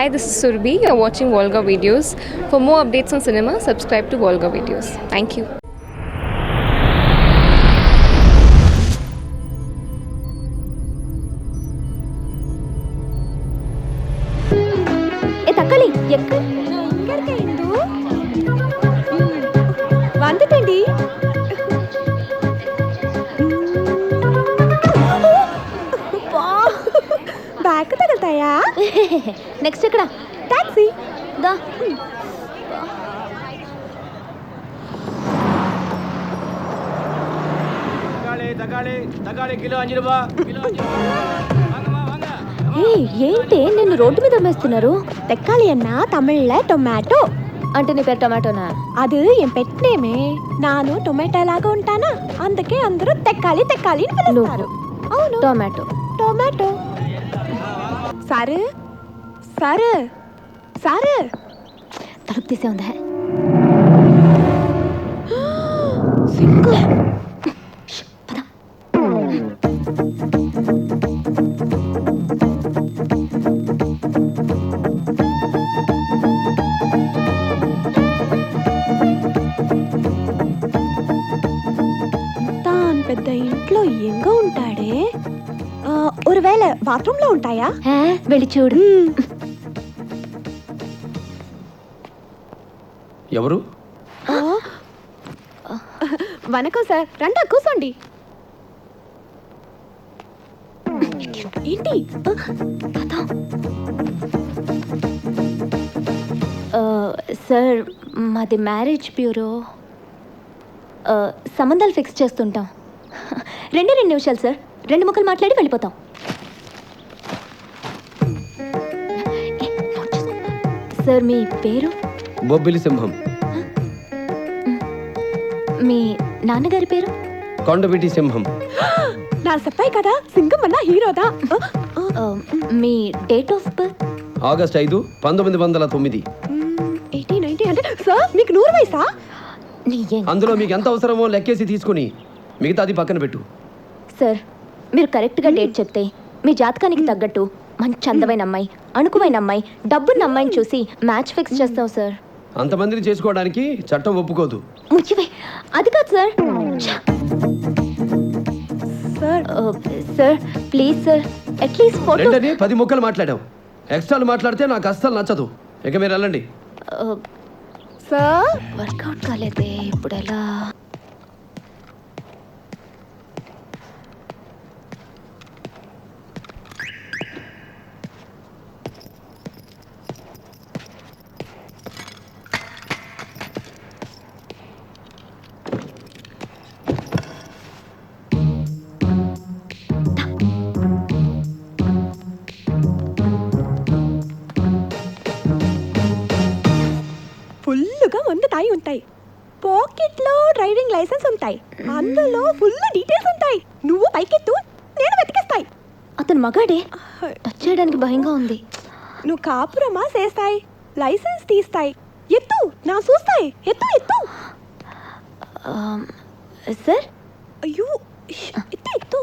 Hi, this is Surbi. You're watching Volga Videos. For more updates on cinema, subscribe to Volga Videos. Thank you. ತಕ್ಕಳಿ ಇಂದು வந்துட்டேன்டி back తగులుతాయా next ఇక్కడ taxi దా ఏంటి నిన్ను road మీద అమ్మేస్తున్నారు తెక్కాలి అన్న తమిళ్లో టొమాటో అంటే నీ పేరు టొమాటోనా అది ఏం పెట్టినేమే నాను టొమాటో లాగా ఉంటానా అందుకే అందరూ తెక్కాలి తెక్కాలి అని పిలుస్తారు అవును tomato tomato sir sir sir తలుపు తీసే ఉందా సింకు పెద్ద ఇంట్లో ఎంగా ఉంటాడే ఒరువేళ బాత్రూమ్ లో ఉంటాయా వెళ్ళి చూడు ఎవరు వనకం సార్ రండి కూర్చోండి ఏంటి సార్ మాది మ్యారేజ్ బ్యూరో సంబంధాలు ఫిక్స్ చేస్తుంటాం రెండు నిమిషాలు సార్ 2 ముక్కలు మాట్లాడి వెళ్ళిపోతాం సార్ మీ పేరు బొబ్బిలి సింహం మీ నాన్నగారి పేరు కొండవీటి సింహం నా చెప్పాయి కదా సింగం అన్న హీరోదా మీ date of birth August 5, 1909 sir మీకు 100 వయసా అందులో మీకు ఎంత అవసరమో లెక్కేసి తీసుకుని మిగతాది పక్కన పెట్టు సార్ మీరు కరెక్ట్గా డేట్ చెప్తే మీ జాతకానికి తగ్గట్టు మంచి అందమైన అమ్మాయి అణుకువైన అమ్మాయి డబ్బున్న అమ్మాయిని చూసి మ్యాచ్ ఫిక్స్ చేస్తాం సార్ అంతమందిని చేసుకోవడానికి చట్టం ఒప్పుకోదు ముఖ్యమే అది కాదు sir sir sir please sir at least photo 10 ముక్కలు మాట్లాడాం ఎక్స్ట్రాలు మాట్లాడితే నాకు అస్సలు నచ్చదు ఇక మీరు వెళ్ళండి సార్ వర్కౌట్ కాలేదే ఇప్పుడు ఎలా ఫుల్గా మందు తాయి ఉంటాయి పాకెట్లో డ్రైవింగ్ లైసెన్స్ ఉంటాయి అందులో ఫుల్ డీటెయిల్స్ ఉంటాయి నువ్వు పైకెత్తు నేను వెతికేస్తాయి అతను మగాడే టచ్ చేయడానికి భయంగా ఉంది నువ్వు కాపురమా చేస్తాయి లైసెన్స్ తీస్తాయి ఎత్తు నా చూస్తాయి ఎత్తు ఎత్తు సార్ అయ్యో ఎత్తు ఎత్తు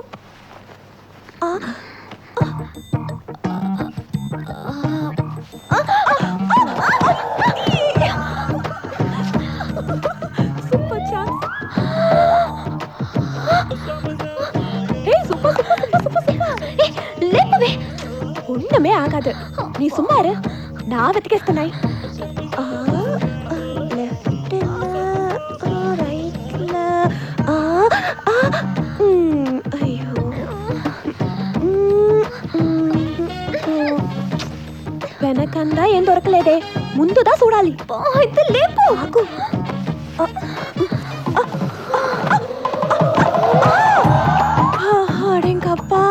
ஒண்ணுமே ஆகாது நீ சும்மா இரு நான் வெத்திக்கேస్తున్నాయి వెనకందా ఏం దొరకలేదే ముందుదా చూడాలి అయితే లేపు ఆకు అడేంకప్పా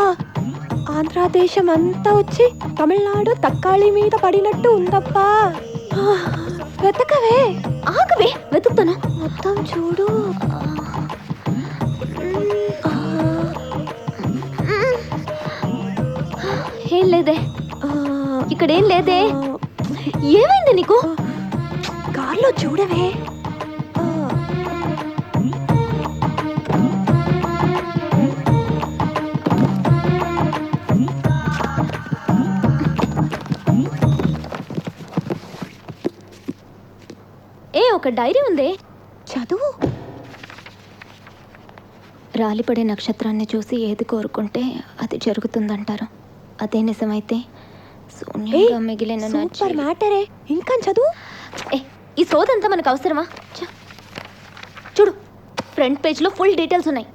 ఆంధ్రదేశం అంతా వచ్చి తమిళనాడు తక్కాళి మీద పడినట్టు ఉందప్పా వెతకవే ఆగవే వెతుకుతాను మొత్తం చూడు ఏం లేదే ఇక్కడేం లేదే ఏమైంది నీకు కార్లో చూడవే ఒక డైరీ ఉంది, చదువు. రాలిపడే నక్షత్రాన్ని చూసి ఏది కోరుకుంటే అది జరుగుతుందంటారు. అదే నిజమైతే శూన్యంగా మిగిలిన సూపర్ మ్యాటరే. ఇంకా చదువు. ఈ సోదంతా మనకు అవసరమా? చూడు, ఫ్రంట్ పేజ్లో ఫుల్ డీటెయిల్స్ ఉన్నాయి.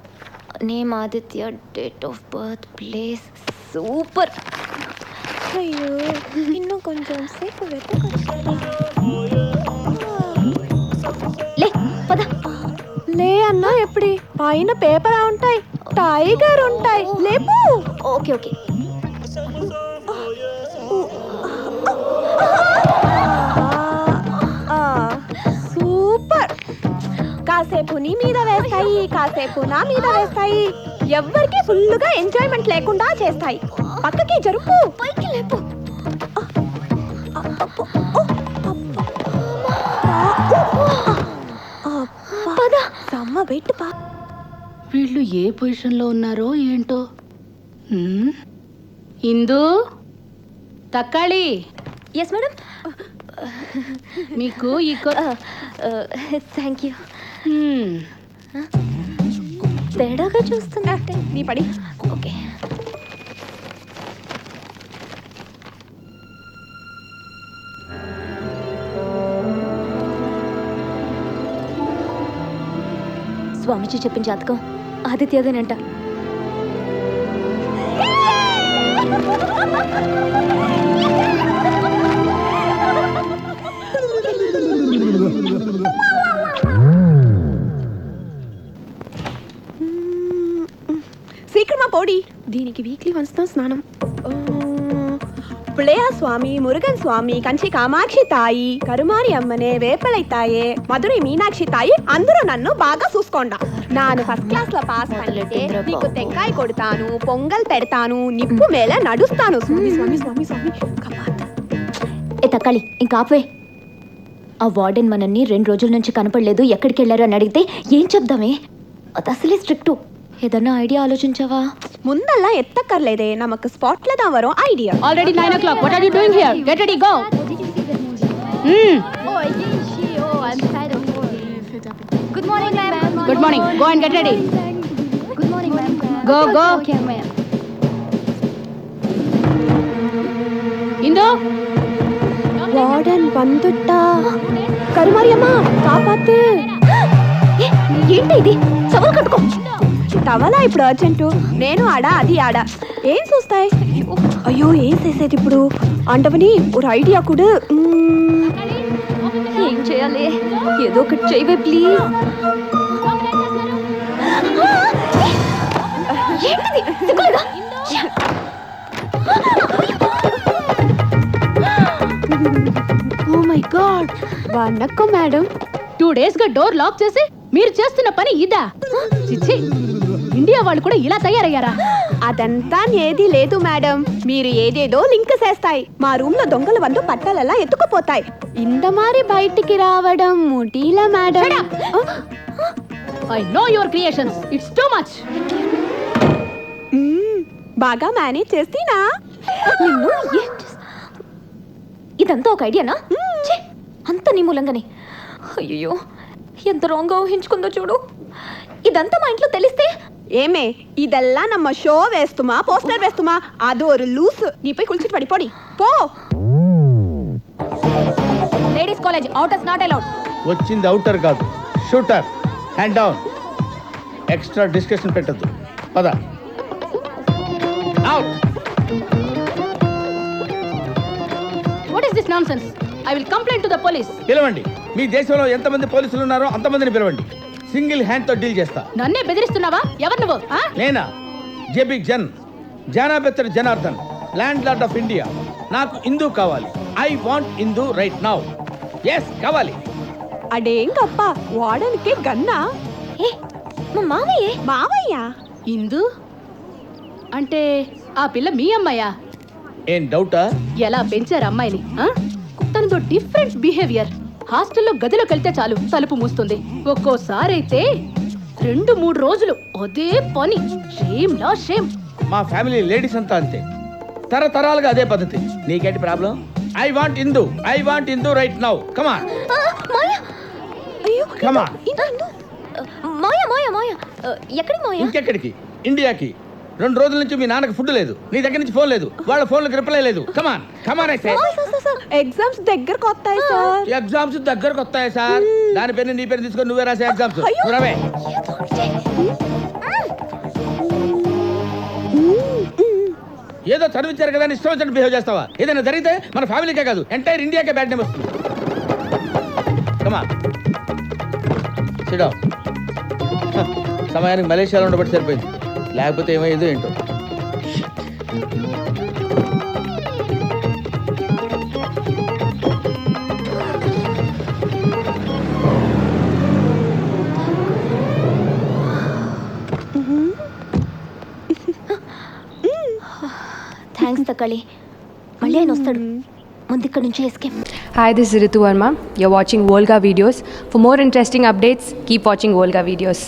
Name Aditya, date of birth, place. Super. అయ్యో, ఇన్నో కొంచెం సేపు లే పద. లే అన్నా, ఎప్పుడు పైన పేపర్ ఉంటాయి, టైగర్ ఉంటాయి. లేపు. Okay okay. సూపర్. కాసేపు నీ మీద వేస్తాయి, కాసేపు నా మీద వేస్తాయి. ఎవ్వరికి ఫుల్గా ఎంజాయ్మెంట్ లేకుండా చేస్తాయి. పక్కకి జరుపు, పైకి లేపు. వీళ్ళు ఏ పొజిషన్లో ఉన్నారో ఏంటో. ఇందు, తక్కాళి. Yes madam. మీకు ఈ థ్యాంక్ యూ. తేడాగా చూస్తున్నట్టే. నీ పడి. ఓకే. స్వామిజీ చెప్పిన జాతకం ఆదిత్యదేనంట. சீக்கிரமா போடி. దీనికి వీక్లీ వన్స్ దా స్నానం. பிள்ளையார் சுவாமி, முருகன் சுவாமி, కంచి కామాక్షి తాయి, కరుమారి అమ్మనే, వేపలై తాయే, మధురై మీనాక్షి తాయి, అందరూ నన్ను బాగా చూసుకోండ. ನಾನು ఫస్ట్ క్లాస్ లో పాస్ பண்ணிட்டு నీకు తెక్కాయ కొడతాను, పొంగల్ పెడతాను, నిప్పు మేల నడుస్తాను. స్వామి స్వామి స్వామి స్వామి. ఏ తక్కాళి, ఇంకా ఆపే. ఆ వార్డెన్ మనల్ని 2 రోజుల నుంచి కనపడలేదు, ఎక్కడికి వెళ్ళారు అని అడిగితే ఏం చెప్దామే? అది అసలే స్ట్రిక్టు. ఏదన్నా ఐడియా ఆలోచించావా? ముందల్లా ఎత్తక్కర్లేదే, నమకు స్పాట్ల దా వరం idea. Already 9 o'clock. What are you doing here? Get ready, go. Good morning, ma'am. Good morning. Go and get ready. Good morning, ma'am. Go, go. Okay, ma'am. Indu, warden బందుట్టా. Karumari అమ్మ కాపాతు. ఏంటి ఇది? సవాల్ కట్టుకో. టవలా ఇప్పుడు urgent. నేను ఆడా, అది ఆడా. ఏం చూస్తాయి? అయ్యో, ఏం చేసేది ఇప్పుడు? అంటవని ఒక ఐడియా కూడా. ఏం చేయాలి? ఏదో ఒకటి చేయవే ప్లీజ్. ఏంటిది? సిగ్గులేదా? Oh my god. వనక్కం మేడం. 2 days గా డోర్ లాక్ చేసి మీరు చేస్తున్న పని ఇదా? చిచ్చి, ఇండియా వాళ్ళు కూడా ఇలా తయారయ్యారా? అదంతా ఏది లేదు మేడం. మీరు ఏదేదో లింక్ చేస్తాయి. మా రూమ్ లో దొంగలు వందు పట్టాలలా ఎత్తుకుపోతాయి. ఇంత మారి బయటికి రావడం ముటీలా madam. I know your creations. It's too much. బాగా మేనేజ్ చేస్తీనా? నిన్ను ఇదంతా ఒక ఐడియానా? అంత నీ మూలంగానే. అయ్యో, ఎంత రాంగ్ ఊహించుకుందో చూడు. ఇదంతా మా ఇంట్లో తెలిస్తే ఏమే ఇదెల్లా నమ్మ షో వేస్తుమా, పోస్టర్ వేస్తుమా? అది ఒక లూస్. నీపై కుల్చిట్ పడిపోడి పో. Ladies college outers not allowed. వచ్చింది అవుటర్ కాదు, shooter. Hand down. Extra discussion పెట్టద్దు. పద. Out. What is this nonsense? I will complaint to the police. పిలవండి. మీ దేశంలో ఎంతమంది పోలీసులు ఉన్నారో అంతమందిని పిలవండి. సింగిల్ హ్యాండ్ తో డీల్ చేస్తా. నన్నే బెదిరిస్తున్నావా? ఎవరు నువ్వు? నేనా? జేబిక్ జన్, జానాబెత్తర్ Janardhan, landlord of India. నాకు ఇందు కావాలి. I want Indu right now. Yes, కావాలి. అడేంగప్ప, వాడనికి గన్నా? ఏ మా మావయ్యే. మావయ్య ఇందు అంటే ఆ పిల్ల మీ అమ్మాయా? ఏం డౌటా? ఎలా పెంచారు అమ్మాయిని? తనతో డిఫరెంట్ బిహేవియర్. హాస్టల్లో గదిలోకి వెళ్తే చాలు తలుపు మూస్తుంది. ఒక్కోసారి అయితే 2-3 రోజులు అదే పని. షేమ్ లా షేమ్. మా ఫ్యామిలీ లేడీస్ అంతా అంతే, తరతరాలుగా అదే పద్ధతి. నీకేంటి problem? I want Indu, I want Indu right now. Come on. కమా మాయా మాయా మాయా ఎక్కడికి మాయా? ఇంకెక్కడికి? ఇండియాకి. 2 రోజుల నుంచి మీ నాన్నకి ఫుడ్ లేదు, నీ దగ్గర నుంచి ఫోన్ లేదు, వాళ్ళ ఫోన్లకు రిప్లై లేదు. కమాన్ కమాన్ అయితే ఎగ్జామ్స్ దగ్గరకు వస్తాయి సార్. ఎగ్జామ్స్ దగ్గరకు వస్తాయి సార్. దాని పేరు నీ పేరు తీసుకొని నువ్వే రాసే ఎగ్జామ్స్. రవే ఏదో చదివించారు కదా అని ఇష్టం వచ్చినట్టు బిహేవ్ చేస్తావా? ఏదైనా జరిగితే మన ఫ్యామిలీకే కాదు ఎంటైర్ ఇండియాకే బ్యాడ్ నేమ్ వస్తుంది. Come on sit down. సమయానికి మలేషియాలో ఉండబట్టి సరిపోయింది, లేకపోతే ఏమయ్యేదో ఏంటో. థ్యాంక్స్ తక్కలి. మళ్ళీ ఆయన వస్తాడు. ముందు ఇక్కడ నుంచి escape. Hi, this is Ritu Verma. You're watching Volga Videos. For more interesting updates, keep watching Volga Videos.